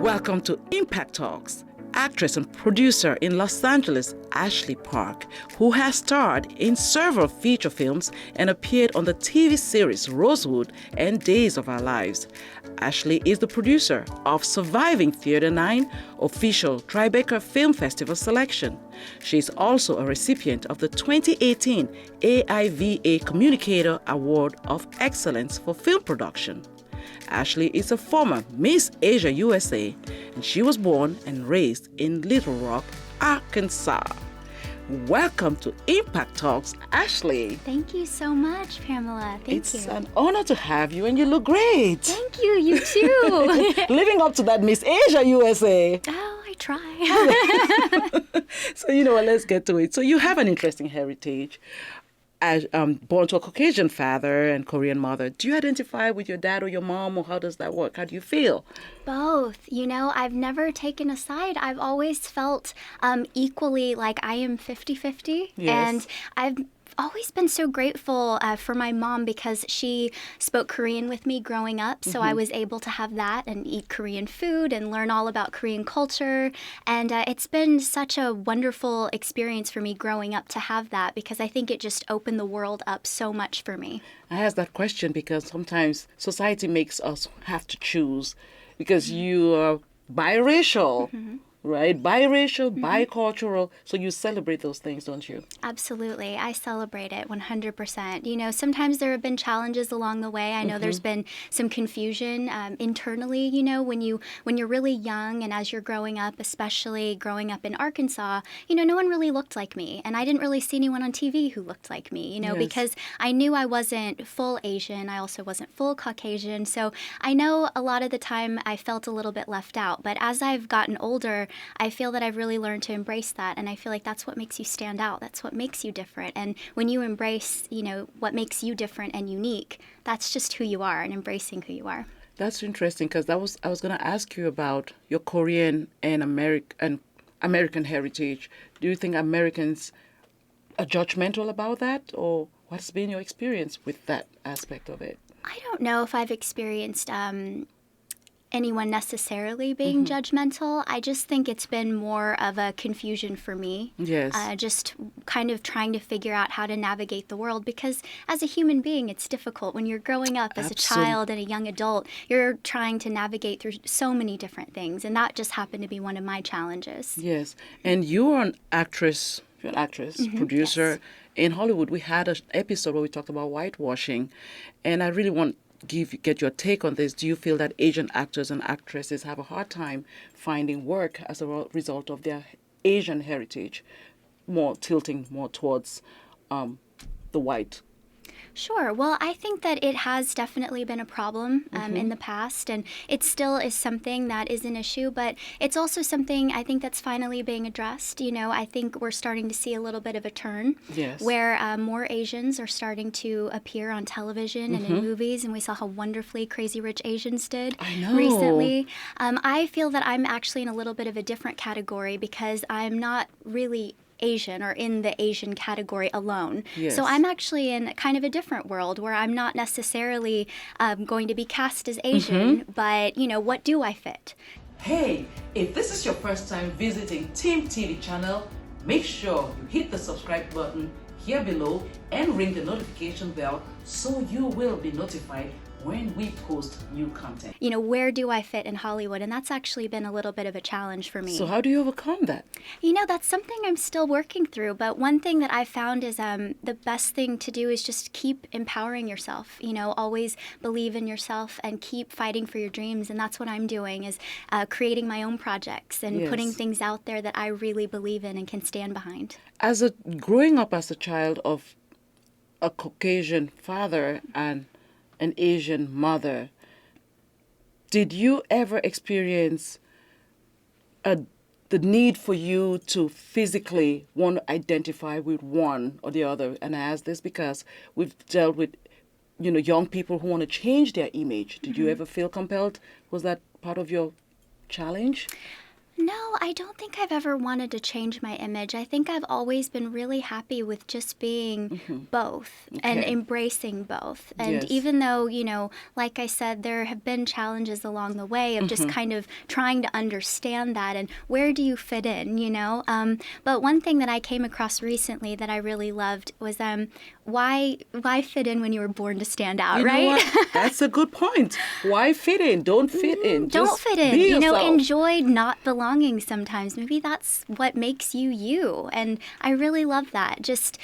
Welcome to Impact Talks. Actress and producer in Los Angeles, Ashley Park, who has starred in several feature films and appeared on the TV series Rosewood and Days of Our Lives. Ashley is the producer of Surviving Theater 9 official Tribeca Film Festival Selection. She is also a recipient of the 2018 AIVA Communicator Award of Excellence for Film Production. Ashley is a former Miss Asia USA, and she was born and raised in Little Rock, Arkansas. Welcome to Impact Talks, Ashley. Thank you so much, Pamela. Thank you. It's an honor to have you, and you look great. Thank you. You too. Living up to that Miss Asia USA. Oh, I try. So, you know what, let's get to it. So you have an interesting heritage. As born to a Caucasian father and Korean mother, do you identify with your dad or your mom, or how does that work? How do you feel? Both. You know, I've never taken a side. I've always felt equally like I am 50-50. Yes. And I've always been so grateful for my mom because she spoke Korean with me growing up. So I was able to have that and eat Korean food and learn all about Korean culture. And it's been such a wonderful experience for me growing up to have that because I think it just opened the world up so much for me. I ask that question because sometimes society makes us have to choose because you are biracial. Right? Biracial, bicultural. So you celebrate those things, don't you? Absolutely. I celebrate it 100%. You know, sometimes there have been challenges along the way. I know there's been some confusion internally, you know, when you're really young and as you're growing up, especially growing up in Arkansas, you know, no one really looked like me. And I didn't really see anyone on TV who looked like me, you know, because I knew I wasn't full Asian. I also wasn't full Caucasian. So I know a lot of the time I felt a little bit left out. But as I've gotten older, I feel that I've really learned to embrace that, and I feel like that's what makes you stand out. That's what makes you different. And when you embrace, you know, what makes you different and unique, that's just who you are and embracing who you are. That's interesting because I was going to ask you about your Korean and American heritage. Do you think Americans are judgmental about that, or what's been your experience with that aspect of it? I don't know if I've experienced anyone necessarily being judgmental. I just think it's been more of a confusion for me. Yes. Just kind of trying to figure out how to navigate the world because as a human being, it's difficult. When you're growing up as a child and a young adult, you're trying to navigate through so many different things. And that just happened to be one of my challenges. Yes. And you're an actress, producer. Yes. In Hollywood, we had an episode where we talked about whitewashing. And I really want get your take on this. Do you feel that Asian actors and actresses have a hard time finding work as a result of their Asian heritage, tilting more towards the white? Sure. Well, I think that it has definitely been a problem in the past, and it still is something that is an issue, but it's also something I think that's finally being addressed. You know, I think we're starting to see a little bit of a turn where more Asians are starting to appear on television and in movies, and we saw how wonderfully Crazy Rich Asians did recently. I feel that I'm actually in a little bit of a different category because I'm not really Asian or in the Asian category alone. Yes. So I'm actually in kind of a different world where I'm not necessarily going to be cast as Asian, but, you know, what do I fit? Hey, if this is your first time visiting TIMTV channel, make sure you hit the subscribe button here below and ring the notification bell so you will be notified when we post new content. You know, where do I fit in Hollywood? And that's actually been a little bit of a challenge for me. So how do you overcome that? You know, that's something I'm still working through. But one thing that I found is the best thing to do is just keep empowering yourself. You know, always believe in yourself and keep fighting for your dreams. And that's what I'm doing is creating my own projects and putting things out there that I really believe in and can stand behind. Growing up as a child of a Caucasian father and an Asian mother, did you ever experience the need for you to physically want to identify with one or the other? And I ask this because we've dealt with, you know, young people who want to change their image. Did you ever feel compelled? Was that part of your challenge? No, I don't think I've ever wanted to change my image. I think I've always been really happy with just being both and Okay. embracing both. And Yes. even though, like I said, there have been challenges along the way of just kind of trying to understand that and where do you fit in. But one thing that I came across recently that I really loved was why fit in when you were born to stand out, You know right? what? That's a good point. Why fit in? Don't fit in. Don't Just fit in. be yourself. Enjoy not belonging sometimes. Maybe that's what makes you you. And I really love that. Just,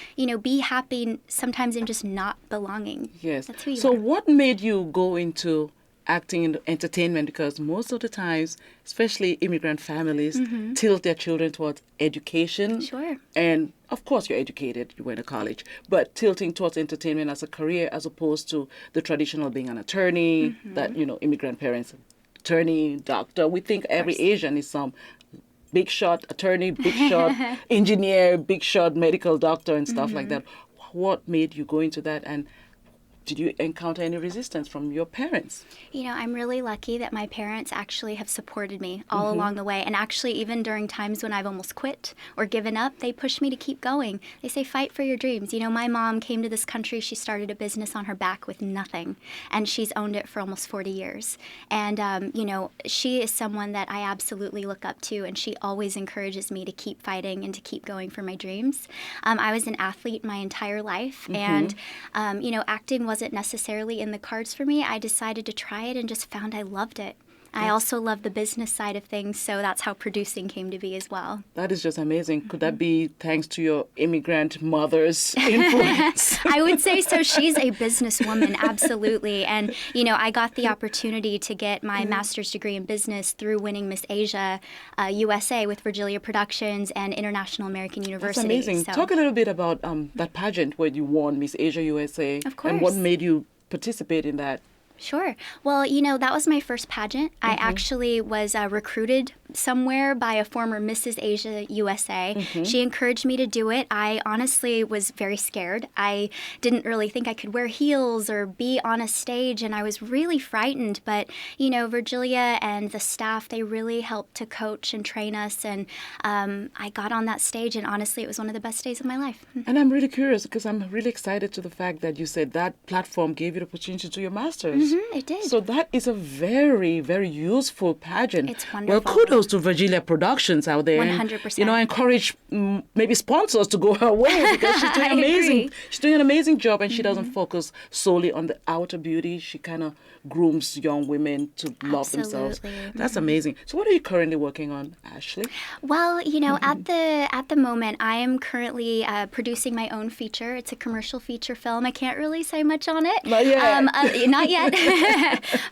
be happy sometimes in just not belonging. Yes. That's who you So are. what made you go into acting in entertainment? Because most of the times, especially immigrant families, tilt their children towards education. Sure. And of course, you're educated, you went to college, but tilting towards entertainment as a career as opposed to the traditional being an attorney, that, immigrant parents, attorney, doctor. We think every Asian is some big shot attorney, big shot engineer, big shot medical doctor and stuff like that. What made you go into that, and did you encounter any resistance from your parents? I'm really lucky that my parents actually have supported me all along the way. And actually, even during times when I've almost quit or given up, they push me to keep going. They say, fight for your dreams. My mom came to this country. She started a business on her back with nothing. And she's owned it for almost 40 years. And, she is someone that I absolutely look up to. And she always encourages me to keep fighting and to keep going for my dreams. I was an athlete my entire life. And, acting wasn't necessarily in the cards for me. I decided to try it and just found I loved it. I also love the business side of things, so that's how producing came to be as well. That is just amazing. Could that be thanks to your immigrant mother's influence? I would say so. She's a businesswoman, absolutely. And, I got the opportunity to get my master's degree in business through winning Miss Asia USA with Virgilia Productions and International American University. That's amazing. So, Talk a little bit about that pageant where you won Miss Asia USA. Of course. And what made you participate in that? Sure. Well, that was my first pageant. I actually was recruited somewhere by a former Mrs. Asia USA. She encouraged me to do it. I honestly was very scared. I didn't really think I could wear heels or be on a stage, and I was really frightened. But, Virgilia and the staff, they really helped to coach and train us, and I got on that stage, and honestly, it was one of the best days of my life. And I'm really curious because I'm really excited to the fact that you said that platform gave you the opportunity to do your master's. It did. So that is a very, very useful pageant. It's wonderful. Well, kudos to Virgilia Productions out there. 100%. And, I encourage maybe sponsors to go her way because she's doing I amazing. agree. She's doing an amazing job, and she doesn't focus solely on the outer beauty. She kind of grooms young women to love themselves. Absolutely. That's amazing. So what are you currently working on, Ashley? Well, at the moment, I am currently producing my own feature. It's a commercial feature film. I can't really say much on it. Not yet. Not yet.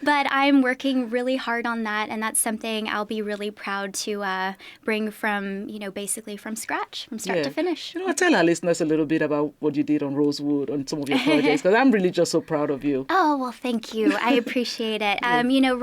But I'm working really hard on that, and that's something I'll be really proud to bring from, basically from scratch, from start to finish. Tell our listeners a little bit about what you did on Rosewood, on some of your projects, because I'm really just so proud of you. Oh, well, thank you. I appreciate it.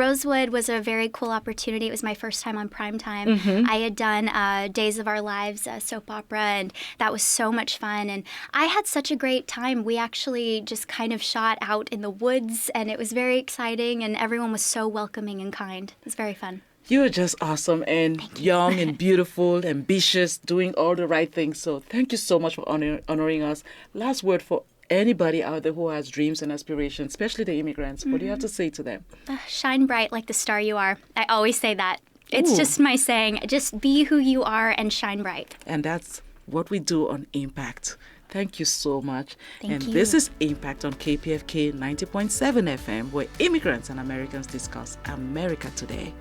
Rosewood was a very cool opportunity. It was my first time on primetime. I had done Days of Our Lives soap opera, and that was so much fun. And I had such a great time. We actually just kind of shot out in the woods, and it was very exciting, and everyone was so welcoming and kind. It was very fun. You are just awesome and young and beautiful, ambitious, doing all the right things. So thank you so much for honoring us. Last word for anybody out there who has dreams and aspirations, especially the immigrants. What do you have to say to them? Shine bright like the star you are. I always say that. It's Ooh. just my saying. Just be who you are and shine bright. And that's what we do on Impact. Thank you so much. Thank you. This is Impact on KPFK 90.7 FM, where immigrants and Americans discuss America today.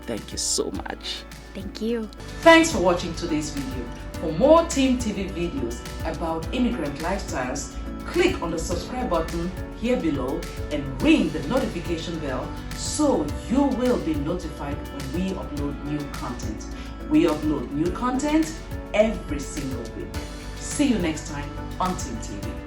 Thank you so much. Thank you. Thanks for watching today's video. For more TIMTV videos about immigrant lifestyles, click on the subscribe button here below and ring the notification bell so you will be notified when we upload new content. We upload new content every single week. See you next time on TIMTV.